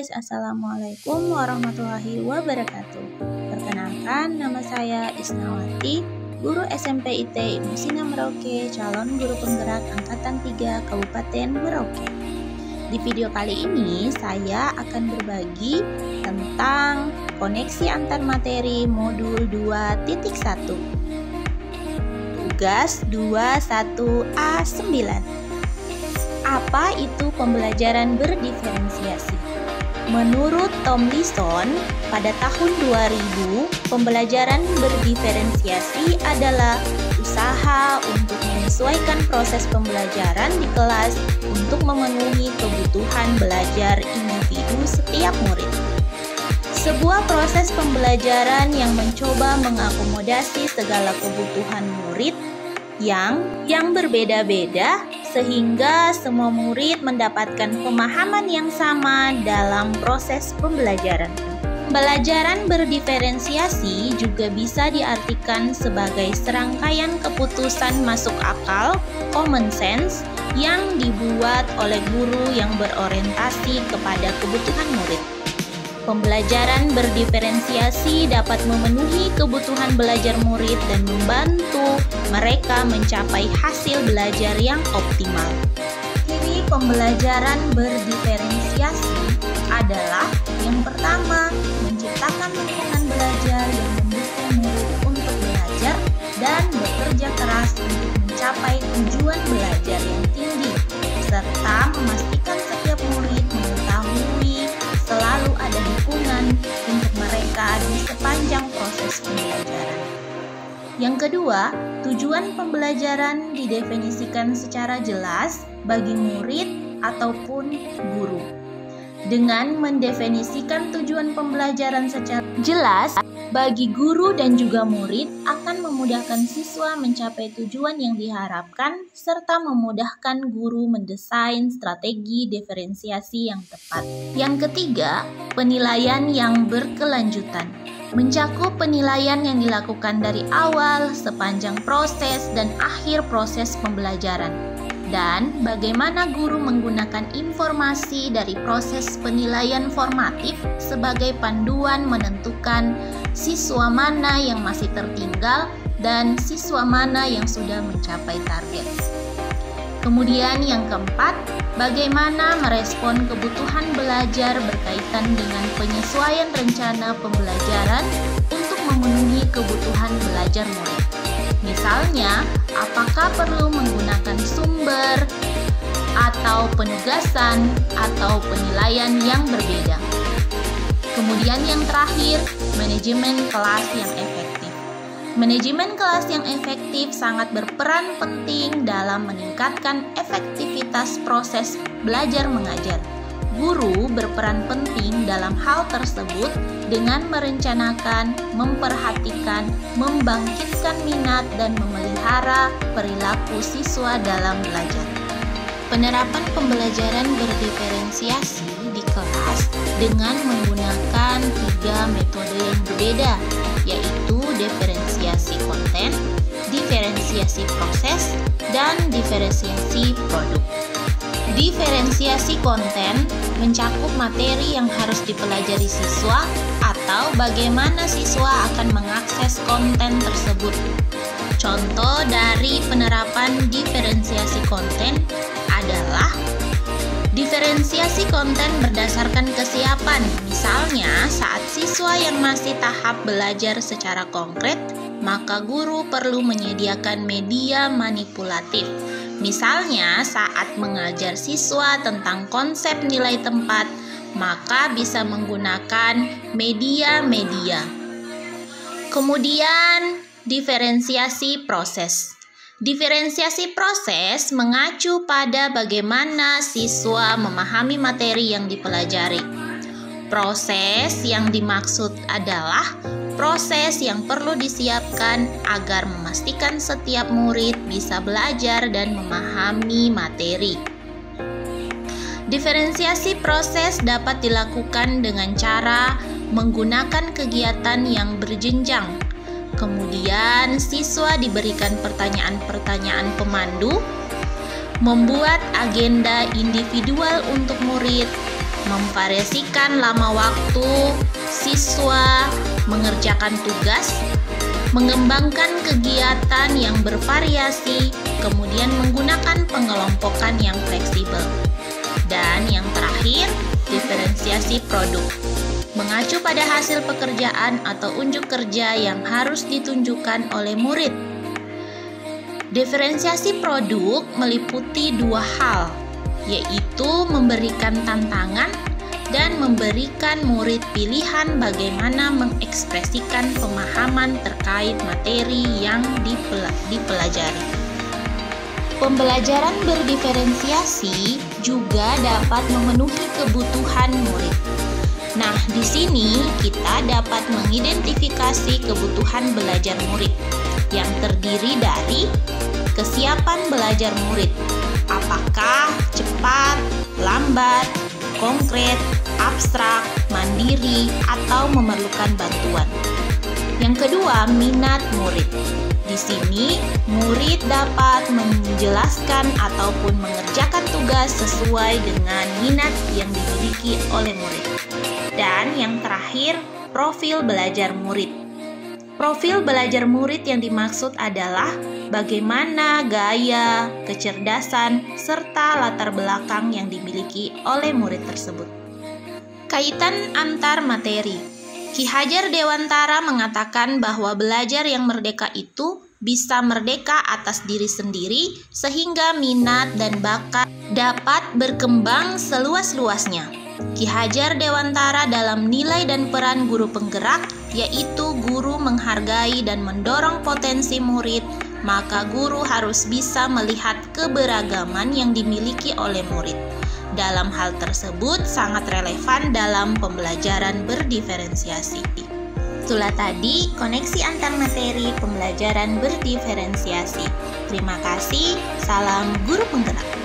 guys, Assalamualaikum warahmatullahi wabarakatuh. Perkenalkan, nama saya Isnawati, guru SMP IT Ibnu Sina Merauke, calon guru penggerak Angkatan 3 Kabupaten Merauke. Di video kali ini, saya akan berbagi tentang koneksi antar materi modul 2.1. Tugas 21A9. Apa itu pembelajaran berdiferensiasi? Menurut Tomlinson, pada tahun 2000, pembelajaran berdiferensiasi adalah usaha untuk menyesuaikan proses pembelajaran di kelas untuk memenuhi kebutuhan belajar individu setiap murid. Sebuah proses pembelajaran yang mencoba mengakomodasi segala kebutuhan murid yang berbeda-beda sehingga semua murid mendapatkan pemahaman yang sama dalam proses pembelajaran. Pembelajaran berdiferensiasi juga bisa diartikan sebagai serangkaian keputusan masuk akal, common sense, yang dibuat oleh guru yang berorientasi kepada kebutuhan murid. Pembelajaran berdiferensiasi dapat memenuhi kebutuhan belajar murid dan membantu mereka mencapai hasil belajar yang optimal. Ciri pembelajaran berdiferensiasi adalah yang pertama, menciptakan lingkungan belajar yang mendukung murid untuk belajar dan bekerja keras untuk mencapai tujuan belajar yang tinggi, serta memastikan setiap murid mengetahui selalu ada dukungan untuk mereka di sepanjang proses pembelajaran. Yang kedua, tujuan pembelajaran didefinisikan secara jelas bagi murid ataupun guru. Dengan mendefinisikan tujuan pembelajaran secara jelas bagi guru dan juga murid akan memudahkan siswa mencapai tujuan yang diharapkan serta memudahkan guru mendesain strategi diferensiasi yang tepat. Yang ketiga, penilaian yang berkelanjutan. Mencakup penilaian yang dilakukan dari awal, sepanjang proses, dan akhir proses pembelajaran. Dan bagaimana guru menggunakan informasi dari proses penilaian formatif sebagai panduan menentukan siswa mana yang masih tertinggal dan siswa mana yang sudah mencapai target. Kemudian yang keempat, bagaimana merespon kebutuhan belajar berkaitan dengan penyesuaian rencana pembelajaran untuk memenuhi kebutuhan belajar murid. Misalnya, apakah perlu menggunakan sumber atau penugasan atau penilaian yang berbeda. Kemudian yang terakhir, manajemen kelas yang efektif. Manajemen kelas yang efektif sangat berperan penting dalam meningkatkan efektivitas proses belajar mengajar. Guru berperan penting dalam hal tersebut dengan merencanakan, memperhatikan, membangkitkan minat, dan memelihara perilaku siswa dalam belajar. Penerapan pembelajaran berdiferensiasi di kelas dengan menggunakan 3 metode yang berbeda, yaitu diferensiasi konten, diferensiasi proses, dan diferensiasi produk. Diferensiasi konten mencakup materi yang harus dipelajari siswa atau bagaimana siswa akan mengakses konten tersebut. Contoh dari penerapan diferensiasi konten adalah diferensiasi konten berdasarkan kesiapan. Misalnya, saat siswa yang masih tahap belajar secara konkret, maka guru perlu menyediakan media manipulatif. Misalnya, saat mengajar siswa tentang konsep nilai tempat, maka bisa menggunakan media-media. Kemudian, diferensiasi proses. Diferensiasi proses mengacu pada bagaimana siswa memahami materi yang dipelajari. Proses yang dimaksud adalah proses yang perlu disiapkan agar memastikan setiap murid bisa belajar dan memahami materi. Diferensiasi proses dapat dilakukan dengan cara menggunakan kegiatan yang berjenjang. Kemudian, siswa diberikan pertanyaan-pertanyaan pemandu, membuat agenda individual untuk murid, memvariasikan lama waktu siswa mengerjakan tugas, mengembangkan kegiatan yang bervariasi, kemudian menggunakan pengelompokan yang fleksibel. Dan yang terakhir, diferensiasi produk. Mengacu pada hasil pekerjaan atau unjuk kerja yang harus ditunjukkan oleh murid. Diferensiasi produk meliputi dua hal, yaitu memberikan tantangan dan memberikan murid pilihan bagaimana mengekspresikan pemahaman terkait materi yang dipelajari. Pembelajaran berdiferensiasi juga dapat memenuhi kebutuhan murid. Nah, di sini kita dapat mengidentifikasi kebutuhan belajar murid yang terdiri dari kesiapan belajar murid. Apakah cepat, lambat, konkret, abstrak, mandiri, atau memerlukan bantuan. Yang kedua, minat murid. Di sini, murid dapat menjelaskan ataupun mengerjakan tugas sesuai dengan minat yang dimiliki oleh murid. Dan yang terakhir, profil belajar murid. Profil belajar murid yang dimaksud adalah bagaimana gaya, kecerdasan, serta latar belakang yang dimiliki oleh murid tersebut. Kaitan antar materi. Ki Hajar Dewantara mengatakan bahwa belajar yang merdeka itu bisa merdeka atas diri sendiri sehingga minat dan bakat dapat berkembang seluas-luasnya. Ki Hajar Dewantara dalam nilai dan peran guru penggerak, yaitu guru menghargai dan mendorong potensi murid, maka guru harus bisa melihat keberagaman yang dimiliki oleh murid. Dalam hal tersebut sangat relevan dalam pembelajaran berdiferensiasi. Itulah tadi koneksi antar materi pembelajaran berdiferensiasi. Terima kasih, salam guru penggerak.